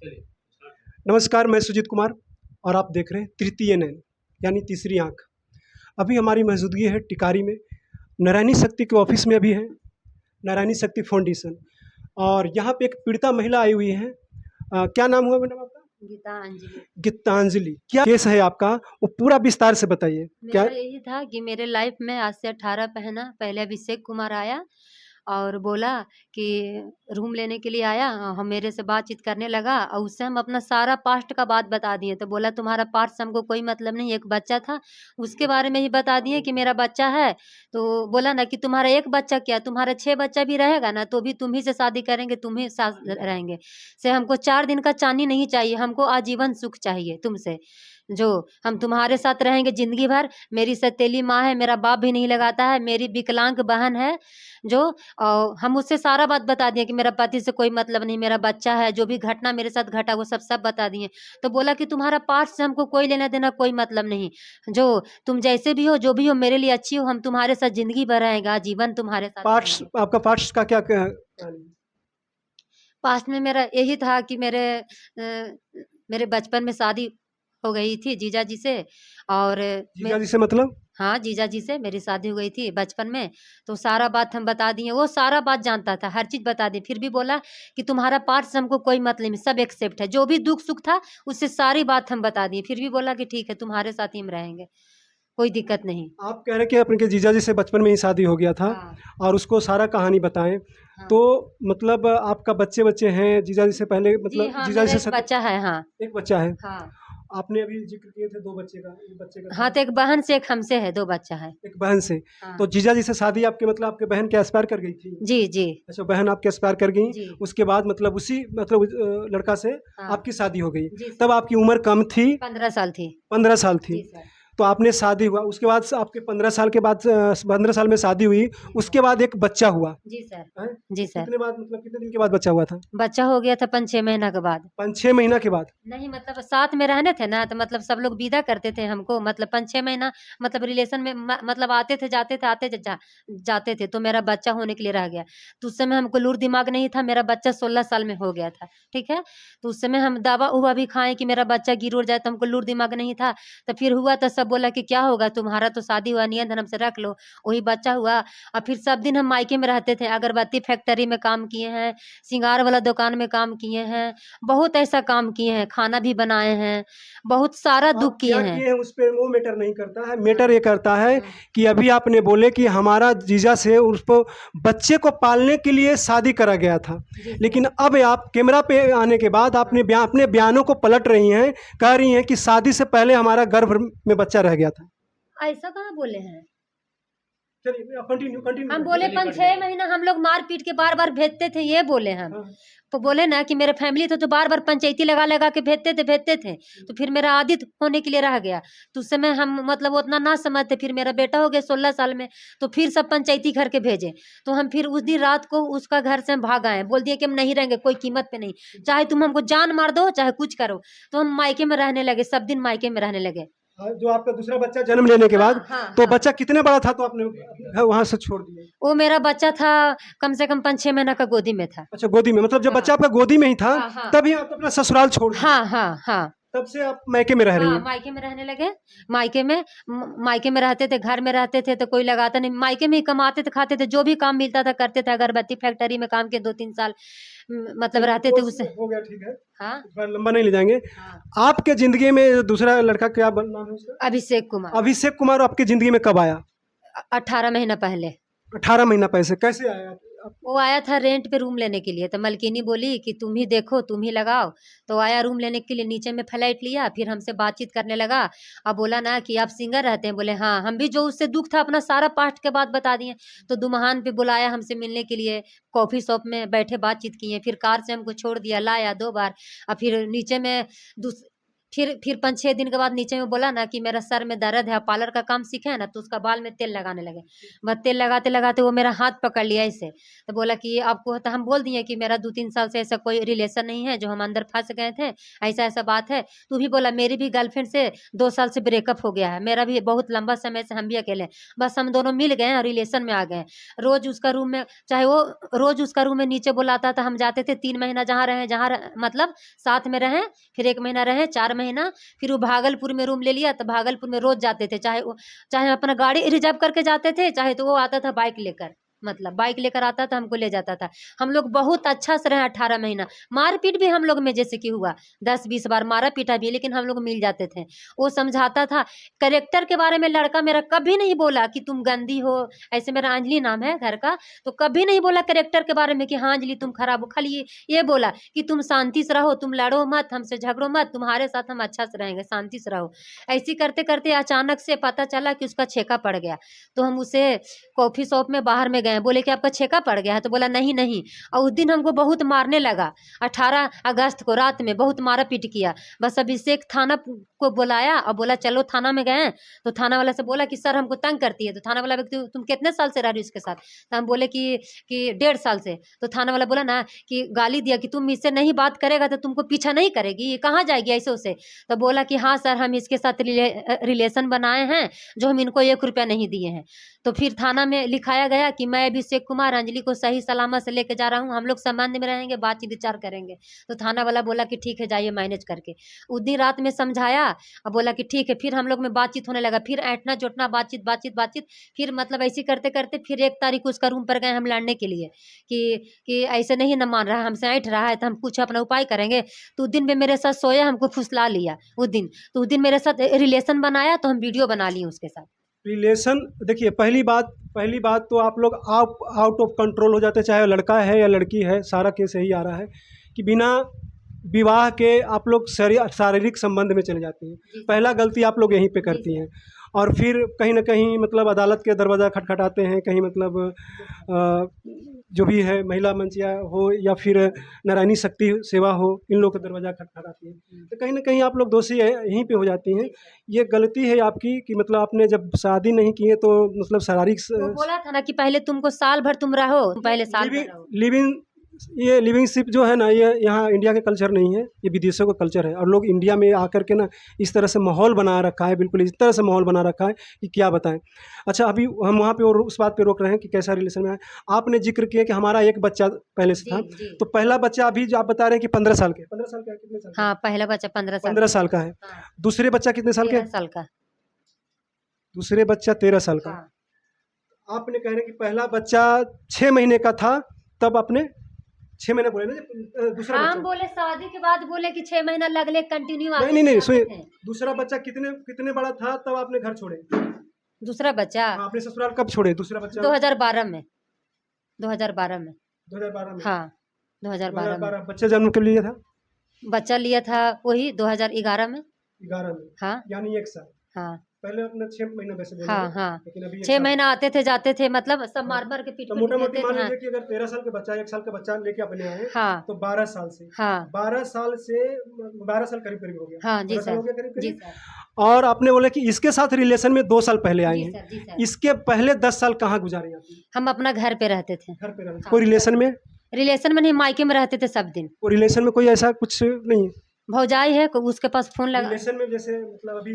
नमस्कार, मैं सुजीत कुमार और आप देख रहे हैं तृतीय नयन यानी तीसरी आँख। अभी हमारी मौजूदगी है टिकारी में, नारायणी शक्ति के ऑफिस में अभी हैं, नारायणी शक्ति फाउंडेशन। और यहाँ पे एक पीड़िता महिला आई हुई है। क्या नाम हुआ मैडम आपका? गीतांजलि। गीतांजलि। क्या केस है आपका, वो पूरा विस्तार से बताइए। क्या मेरा यही था कि मेरे लाइफ में आज से 18 महीना पहले अभिषेक कुमार आया और बोला कि रूम लेने के लिए आया। हम मेरे से बातचीत करने लगा और उससे हम अपना सारा पास्ट का बात बता दिए। तो बोला तुम्हारा पास्ट से हमको कोई मतलब नहीं, एक बच्चा था उसके बारे में ही बता दिए कि मेरा बच्चा है। तो बोला ना कि तुम्हारा एक बच्चा क्या, तुम्हारा 6 बच्चा भी रहेगा ना तो भी तुम ही से शादी करेंगे, तुम ही साथ रहेंगे। से हमको 4 दिन का चांदी नहीं चाहिए, हमको आजीवन सुख चाहिए तुमसे। जो हम तुम्हारे साथ रहेंगे जिंदगी भर। मेरी सौतेली माँ है, मेरा बाप भी नहीं लगाता है, मेरी विकलांग बहन है जो। हम उससे सारा बात बता दिए कि मेरा पति से कोई मतलब नहीं, मेरा बच्चा है, जो भी घटना मेरे साथ घटा वो सब बता दिए। तो बोला कि तुम्हारा पास्ट से हमको कोई लेना देना कोई मतलब नहीं, जो तुम जैसे भी हो जो भी हो मेरे लिए अच्छी हो, हम तुम्हारे साथ जिंदगी भर रहेगा, जीवन तुम्हारे साथ पार्ट्स, रहेंगे। आपका पार्ट्स का क्या पास्ट में मेरा यही था कि मेरे बचपन में शादी हो गई थी जीजा जी से। और जीजा जी से मतलब? हाँ, जीजा जी से मेरी शादी हो गई थी बचपन में। तो सारा बात हम बता दिए, वो सारा बात जानता था, हर चीज़ बता दी। फिर भी बोला कि तुम्हारा पार्ट से हमको कोई मतलब नहीं, सब एक्सेप्ट है, जो भी दुख सुख था उससे सारी बात हम बता दिए। फिर भी बोला कि ठीक है तुम्हारे साथ ही हम रहेंगे, कोई दिक्कत नहीं। आप कह रहे हैं कि अपने जीजा जी से बचपन में ही शादी हो गया था हाँ और उसको सारा कहानी बताएं। हाँ तो मतलब आपका बच्चे बच्चे हैं जीजा जी से पहले, जी, मतलब हाँ जीजा मेरा जी एक से बच्चा है। हाँ एक बच्चा है। हाँ आपने अभी जिक्र किए थे 2 बच्चे का, एक बच्चे का हाँ, था, तो एक बहन से एक हमसे है, 2 बच्चा है। एक बहन से। तो हाँ जीजा जी से शादी आपके, मतलब आपके बहन के एक्सपायर कर गई थी? जी जी अच्छा, बहन आपके एक्सपायर कर गई। जी। उसके बाद मतलब उसी, मतलब लड़का से हाँ आपकी शादी हो गई। जी तब सर, आपकी उम्र कम थी, 15 साल थी। 15 साल थी। जी सर। तो आपने शादी हुआ, उसके बाद से आपके 15 साल के बाद 15 साल में शादी हुई। जी सर। उसके बाद एक बच्चा हुआ जी सर। है। जी सर। कितने बाद, मतलब कितने दिन के बाद बच्चा हुआ था? बच्चा हो गया था 5-6 महीना के बाद। 5-6 महीना के बाद? नहीं मतलब साथ में रहने थे ना, तो मतलब सब लोग विदा करते थे हमको, मतलब 5-6 महीना मतलब रिलेशन में मतलब आते थे जाते थे, आते थे जाते थे। तो मेरा बच्चा होने के लिए रह गया। तो उस समय हमको लूर दिमाग नहीं था, मेरा बच्चा 16 साल में हो गया था, ठीक है। तो उस समय हम दवा उवा भी खाएं कि मेरा बच्चा गिर उड़ जाए, तो हमको लूर दिमाग नहीं था। तो फिर हुआ तो सब बोला कि क्या होगा, तुम्हारा तो शादी हुआ, नियन धर्म से रख लो। वही बच्चा हुआ। और फिर सब दिन हम मायके में रहते थे, अगरबत्ती फैक्ट्री में काम किए हैं, सिंगार वाला दुकान में काम किए हैं, बहुत ऐसा काम किए हैं, खाना भी बनाए हैं, बहुत सारा दुख आप किए क्या हैं। किए हैं उस पे वो मैटर नहीं करता है। हाँ मैटर ये करता है हाँ कि अभी आपने बोले कि हमारा जीजा से उसको बच्चे को पालने के लिए शादी करा गया था। जी सर। लेकिन अब आप कैमरा पे आने के बाद हाँ, अपने बयानों को पलट रही हैं, कह रही हैं कि शादी से पहले हमारा गर्भ में बच्चा रह गया था। ऐसा कहाँ बोले हैं। चलिए कंटिन्यू कंटिन्यू हम करिए। बोले 5-6 महीना हम लोग मार पीट के बार बार भेजते थे, ये बोले हम। हाँ, तो बोले ना कि मेरे फैमिली तो बार बार पंचायती लगा लगा के भेजते थे। तो फिर मेरा आदित होने के लिए रह गया। तो उस समय हम मतलब उतना ना समझते, फिर मेरा बेटा हो गया 16 साल में। तो फिर सब पंचायती घर के भेजे। तो हम फिर उस दिन रात को उसका घर से हम भाग आए, बोल दिए कि हम नहीं रहेंगे कोई कीमत पे नहीं, चाहे तुम हमको जान मार दो चाहे कुछ करो। तो हम मायके में रहने लगे, सब दिन मायके में रहने लगे। जो आपका दूसरा बच्चा जन्म लेने के बाद, हाँ हाँ तो हाँ। बच्चा कितने बड़ा था तो आपने वहां से छोड़ दिया? वो मेरा बच्चा था कम से कम 5-6 महीना का, गोदी में था। अच्छा, गोदी में, मतलब जब हाँ बच्चा आपका गोदी में ही था हाँ हाँ तभी आप अपना ससुराल छोड़ दिए? हाँ हाँ हाँ तब से आप मायके में रह रही हाँ, हैं? मायके में रहने लगे। मायके में रहते थे, घर में रहते थे तो कोई लगाता नहीं, मायके में ही कमाते थे, खाते थे, जो भी काम मिलता था करते थे। अगरबत्ती फैक्ट्री में काम किए 2-3 साल, मतलब चलिए रहते थे कोर्स उससे। हो गया, ठीक है, हाँ इस बार लंबा नहीं ले जाएंगे। हाँ। आपके जिंदगी में जो दूसरा लड़का, क्या नाम है उसका? अभिषेक कुमार। अभिषेक कुमार आपकी जिंदगी में कब आया? 18 महीना पहले। 18 महीना पहले। कैसे आया वो आया था रेंट पे रूम लेने के लिए, तो मलकिनी बोली कि तुम ही देखो तुम ही लगाओ। तो आया रूम लेने के लिए, नीचे में फ्लैट लिया, फिर हमसे बातचीत करने लगा। अब बोला ना कि आप सिंगर रहते हैं, बोले हाँ। हम भी जो उससे दुख था अपना सारा पास्ट के बाद बता दिए। तो दुम्हान पे बुलाया हमसे मिलने के लिए, कॉफी शॉप में बैठे बातचीत किए, फिर कार से हमको छोड़ दिया, लाया 2 बार। और फिर नीचे में फिर 5-6 दिन के बाद नीचे में बोला ना कि मेरा सर में दर्द है, पार्लर का काम सीखे है ना, तो उसका बाल में तेल लगाने लगे। बस तेल लगाते लगाते वो मेरा हाथ पकड़ लिया ऐसे, तो बोला कि आपको, तो हम बोल दिए कि मेरा 2-3 साल से ऐसा कोई रिलेशन नहीं है, जो हम अंदर फंस गए थे, ऐसा ऐसा बात है। तू भी बोला मेरी भी गर्लफ्रेंड से 2 साल से ब्रेकअप हो गया है, मेरा भी बहुत लंबा समय से हम भी अकेले, बस हम दोनों मिल गए हैं और रिलेशन में आ गए हैं। रोज उसका रूम में, चाहे वो रोज उसका रूम में नीचे बुलाता था, हम जाते थे 3 महीना जहाँ रहे, मतलब साथ में रहे, फिर 1 महीना रहे, 4 महीना, फिर वो भागलपुर में रूम ले लिया, तो भागलपुर में रोज जाते थे, चाहे अपना गाड़ी रिजर्व करके जाते थे, चाहे तो वो आता था बाइक लेकर, मतलब बाइक लेकर आता था, हमको ले जाता था। हम लोग बहुत अच्छा से रहे 18 महीना। मारपीट भी हम लोग में जैसे कि हुआ, 10-20 बार मारा पीटा भी, लेकिन हम लोग मिल जाते थे। वो समझाता था। कैरेक्टर के बारे में लड़का मेरा कभी नहीं बोला कि तुम गंदी हो, ऐसे मेरा अंजलि नाम है घर का, तो कभी नहीं बोला कैरेक्टर के बारे में कि हाँ अंजलि तुम खराब हो, खाली ये बोला कि तुम शांति से रहो, तुम लड़ो मत, हमसे झगड़ो मत, तुम्हारे साथ हम अच्छा से रहेंगे, शांति से रहो। ऐसी करते करते अचानक से पता चला कि उसका छेका पड़ गया, तो हम उसे कॉफी शॉप में बाहर में गए, बोले कि आपका छेका पड़ गया है, तो बोला नहीं नहीं। और उस दिन हमको बहुत मारने लगा, 18 अगस्त को रात में बहुत मारा पीट किया। बस अभिषेक थाना को बुलाया और बोला चलो थाना में गए, तो थाना वाला से बोला कि सर हमको तंग करती है, तो थाना वाला व्यक्ति तुम कितने साल से रह रही हो इसके साथ, तो हम बोले कि 1.5 साल से। तो थाना वाला बोला ना कि गाली दिया कि तुम इससे नहीं बात करेगा तो तुमको पीछा नहीं करेगी, ये कहाँ जाएगी ऐसे उसे। तो बोला कि हाँ सर हम इसके साथ रिलेशन बनाए हैं, जो हम इनको 1 रुपया नहीं दिए हैं। तो फिर थाना में लिखाया गया कि मैं अभिषेक कुमार अंजलि को सही सलामत से लेके जा रहा हूँ, हम लोग संबंध में रहेंगे, बातचीत विचार करेंगे। तो थाना वाला बोला कि ठीक है जाइए मैनेज करके। उस दिन रात में समझाया और बोला कि ठीक है। फिर हम लोग में बातचीत होने लगा, फिर ऐंठना जोटना, बातचीत बातचीत बातचीत, फिर मतलब ऐसे करते करते फिर 1 तारीख को उसका रूम पर गए हम लड़ने के लिए कि ऐसे नहीं न मान रहा है, हमसे ऐंठ रहा है, तो हम कुछ अपना उपाय करेंगे। तो उस दिन में मेरे साथ सोया, हमको फुसला लिया उस दिन, तो उस दिन मेरे साथ रिलेशन बनाया, तो हम वीडियो बना लिए उसके साथ। रिलेशन, देखिए पहली बात तो आप लोग आउट ऑफ कंट्रोल हो जाते, चाहे वो लड़का है या लड़की है, सारा केस यही आ रहा है कि बिना विवाह के आप लोग शारीरिक संबंध में चले जाती हैं। पहला गलती आप लोग यहीं पे करती हैं, और फिर कहीं ना कहीं मतलब अदालत के दरवाज़ा खटखटाते हैं, कहीं मतलब जो भी है महिला मंच या हो या फिर नारायणी शक्ति सेवा हो, इन लोगों का दरवाज़ा खटखटाती है, तो कहीं ना कहीं आप लोग दोषी है, यहीं पे हो जाती हैं। ये गलती है आपकी कि मतलब आपने जब शादी नहीं की है तो मतलब शारीरिक वो बोला था ना कि पहले तुमको साल भर तुम रहो, पहले साल भर रहो। लिविंग, ये लिविंगशिप जो है ना, ये यहाँ इंडिया के कल्चर नहीं है, ये विदेशों का कल्चर है। और लोग इंडिया में आकर के ना इस तरह से माहौल बना रखा है, बिल्कुल इस तरह से माहौल बना रखा है कि क्या बताएं। अच्छा, अभी हम वहाँ पे और उस बात पे रोक रहे हैं कि कैसा रिलेशन में है। आपने जिक्र किया कि हमारा एक बच्चा पहले से था, तो पहला बच्चा अभी जो आप बता रहे हैं कि 15 साल के, 15 साल का, कितने साल का? हाँ पहला बच्चा 15 साल का है। दूसरे बच्चा कितने साल के? 13 साल का। दूसरे बच्चा 13 साल का। आपने कह रहे कि पहला बच्चा 6 महीने का था, तब आपने 6 महीने बोले ना, दूसरा हम बच्चा बोले शादी के बाद बोले कि 6 महीना लगले कंटिन्यू। नहीं सुनिए, दूसरा बच्चा कितने बड़ा था तब आपने घर छोड़े? दूसरा बच्चा आपने ससुराल कब छोड़े दूसरा बच्चा? 2012 में। 2012 में। 2012 में। हाँ 2012 में। बच्चा जन्म कब लिया था? बच्चा लिया था वही 2011 में। 11 में। हाँ यानी 1 साल हाँ पहले अपना 6 महीना वैसे बोले हाँ थे, हाँ लेकिन अभी 6 महीना आते थे जाते थे, मतलब सब मार मार के पीट तो पीट मोटा मोटी देते मान थे। लीजिए कि अगर 13 साल का बच्चा 1 साल का बच्चा लेके अपने आए, हाँ तो 12 साल से, हाँ 12 साल से 12 साल करीब करीब हो गया। हाँ जी 12 साल सर, हो गया करीब जी करीब। सर, और आपने बोला कि इसके साथ रिलेशन में 2 साल पहले आए जी हैं, सर, जी सर। इसके पहले 10 साल कहाँ गुजारे आप? हम अपना घर पे रहते थे। घर पे रहते? हाँ। कोई रिलेशन में? रिलेशन में नहीं, मायके में रहते थे सब दिन। कोई रिलेशन में कोई ऐसा कुछ नहीं? भौजाई है उसके पास फोन लगा। रिलेशन में जैसे मतलब अभी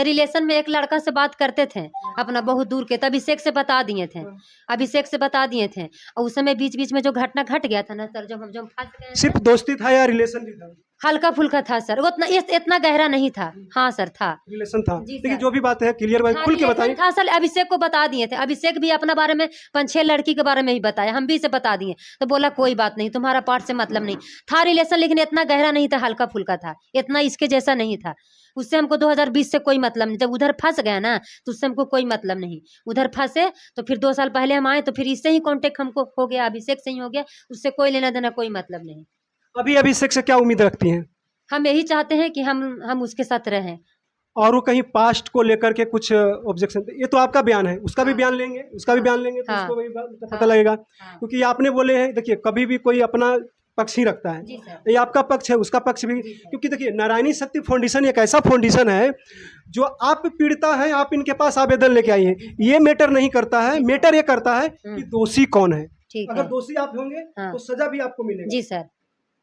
रिलेशन में एक लड़का से बात करते थे अपना, बहुत दूर के, तो अभिषेक से बता दिए थे, अभिषेक से बता दिए थे। और उस समय बीच बीच में जो घटना घट गया था ना सर, जब हम फंस गए, सिर्फ दोस्ती था या रिलेशन भी था? हल्का फुल्का था सर, उतना इतना गहरा नहीं था। हाँ सर था, रिलेशन था। जी देखिए सर। जो भी बात है क्लियर हाँ, खुल के रिलेशन बताइए। था सर, अभिषेक को बता दिए थे। अभिषेक भी अपना बारे में 5-6 लड़की के बारे में ही बताया, हम भी इसे बता दिए। तो बोला कोई बात नहीं, तुम्हारा पार्ट से मतलब नहीं था रिलेशन, लेकिन इतना गहरा नहीं था, हल्का फुल्का था, इतना इसके जैसा नहीं था। उससे हमको 2020 से कोई मतलब नहीं, जब उधर फंस गया ना तो उससे हमको कोई मतलब नहीं। उधर फंसे तो फिर 2 साल पहले हम आए, तो फिर इससे ही कांटेक्ट हमको हो गया, अभिषेक से ही हो गया, उससे कोई लेना देना कोई मतलब नहीं। अभी अभिषेक से क्या उम्मीद रखती हैं? हम यही चाहते हैं कि हम उसके साथ रहें। और वो कहीं पास्ट को लेकर के कुछ ऑब्जेक्शन, ये तो आपका बयान है, उसका भी बयान लेंगे, उसका भी बयान लेंगे, तो हाँ। उसको भी पता लगेगा। क्योंकि आपने बोले हैं, देखिए कभी भी कोई अपना पक्ष ही रखता है। जी सर। ये आपका पक्ष है, उसका पक्ष भी, जी सर। क्योंकि देखिए नारायणी शक्ति फाउंडेशन एक ऐसा फाउंडेशन है जो आप पीड़िता है, आप इनके पास आवेदन लेके आइए, ये मैटर नहीं करता है, मैटर ये करता है कि दोषी कौन है। ठीक अगर है। दोषी आप होंगे हाँ। तो सजा भी आपको मिलेगी। जी सर।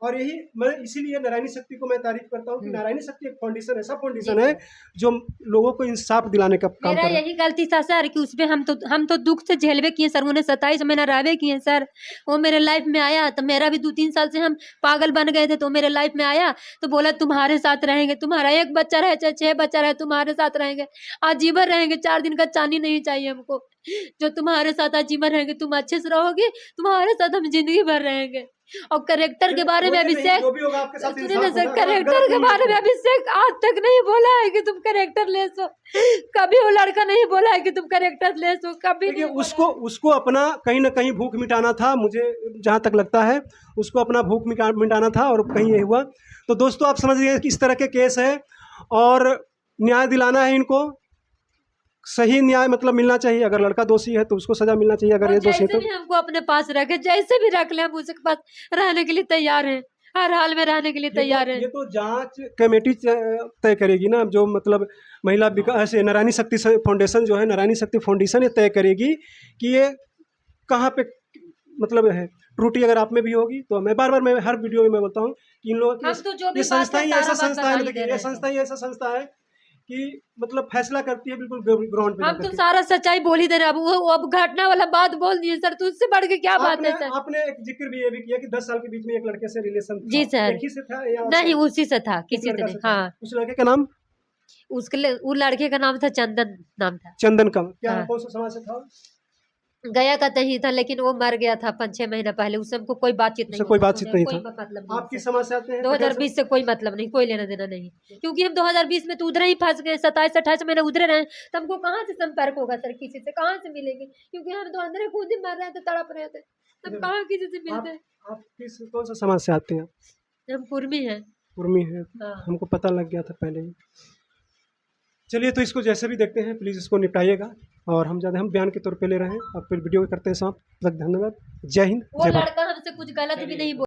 और यही मैं इसीलिए नारायणी शक्ति को मैं तारीफ करता हूँ कि नारायणी शक्ति एक फाउंडेशन, ऐसा फाउंडेशन जी है जो लोगों को इंसाफ दिलाने का काम मेरा कर रहा है। यही गलती था सर कि उसमें हम तो दुख से झेलवे किए सर, उन्हें 27 महीना रहवे किए सर। वो मेरे लाइफ में आया तो मेरा भी 2-3 साल से हम पागल बन गए थे, तो मेरे लाइफ में आया तो बोला तुम्हारे साथ रहेंगे, तुम्हारा 1 बच्चा रहे चाहे 6 बच्चा रहे, तुम्हारे साथ रहेंगे, आजीवन रहेंगे, 4 दिन का चानी नहीं चाहिए हमको, जो तुम्हारे साथ आजीवन रहेंगे, तुम अच्छे से रहोगे, तुम्हारे साथ हम जिंदगी भर रहेंगे। और करेक्टर के बारे में अभिषेक, जो भी होगा आपके साथ सुनिए ना इंसाफ सर, होगा, अगर करेक्टर गलत के नहीं बारे में है अभिषेक आज तक नहीं बोला है कि तुम करेक्टर ले सो, कभी वो लड़का नहीं बोला है कि तुम करेक्टर ले सो, कभी देखिए नहीं बोला उसको है। उसको अपना कहीं ना कहीं भूख मिटाना था, मुझे जहाँ तक लगता है उसको अपना भूख मिटाना था और कहीं ये हुआ। तो दोस्तों आप समझ गए कि इस तरह के केस है और न्याय दिलाना है इनको, सही न्याय मतलब मिलना चाहिए। अगर लड़का दोषी है तो उसको सजा मिलना चाहिए, अगर और ये दोषी है जैसे तो भी हमको अपने पास रखे, जैसे भी रख ले, हम उसके पास रहने के लिए तैयार हैं, हर हाल में रहने के लिए तैयार ये हैं। तो जांच कमेटी तय करेगी ना, जो मतलब महिला विकास नारायणी शक्ति फाउंडेशन जो है, नारायणी शक्ति फाउंडेशन ये तय करेगी कि ये कहाँ पे मतलब है त्रुटि। अगर आप में भी होगी तो मैं मैं हर वीडियो में मैं बोलता हूँ कि इन लोगों हम तो जो भी ये बात संस्था है ही सारा ऐसा बात संस्था बता है, ही दे देखिए रहे ये हैं। संस्था ही ऐसा संस्था है कि मतलब फैसला करती है बिल्कुल ग्राउंड पे हम तो जाकर के। सारा सच्चाई बोल ही दे रहे हैं, अब वो अब घटना वाला बात बोल दिए सर, तो उससे बढ़ के क्या बात आपने है सर। आपने एक जिक्र भी ये भी किया कि 10 साल के बीच में एक लड़के से रिलेशन जी था, सर। एक ही से था या नहीं उसी से था, किस किसी से लड़का नहीं। से था? हाँ, उस लड़के का नाम वो लड़के का नाम था चंदन, नाम था। चंदन का क्या हाँ। कौन सा समाज से था? गया का नहीं था, लेकिन वो मर गया था 5-6 महीना पहले, उससे हमको कोई बातचीत नहीं उससे कोई होता था, बातचीत नहीं कोई था। मतलब नहीं आप किस उससे। समाज से आते हैं? 2020 से कोई मतलब नहीं, कोई लेना देना नहीं, क्योंकि हम 2020 में तो उधर ही फंस गए, 27-28 महीने उधरे रहे, तो हमको कहाँ से संपर्क होगा सर, किसी से कहाँ से मिलेंगे, क्योंकि हम तो अंदर खुद ही मर रहे थे, तड़प रहे थे, तब कहाँ किसी से मिलते हैं। आप किस कौन सा समाज से आते हैं? हम कुर्मी हैं। कुर्मी है, हाँ। हमको पता लग गया था पहले ही। चलिए तो इसको जैसे भी देखते हैं, प्लीज़ इसको निपटाइएगा और हम ज़्यादा हम बयान के तौर पे ले रहे हैं। अब फिर वीडियो करते हैं समाप्त। तब तक धन्यवाद। जय हिंद, वो जय भारत। लड़का हमसे कुछ गलत भी नहीं बोला।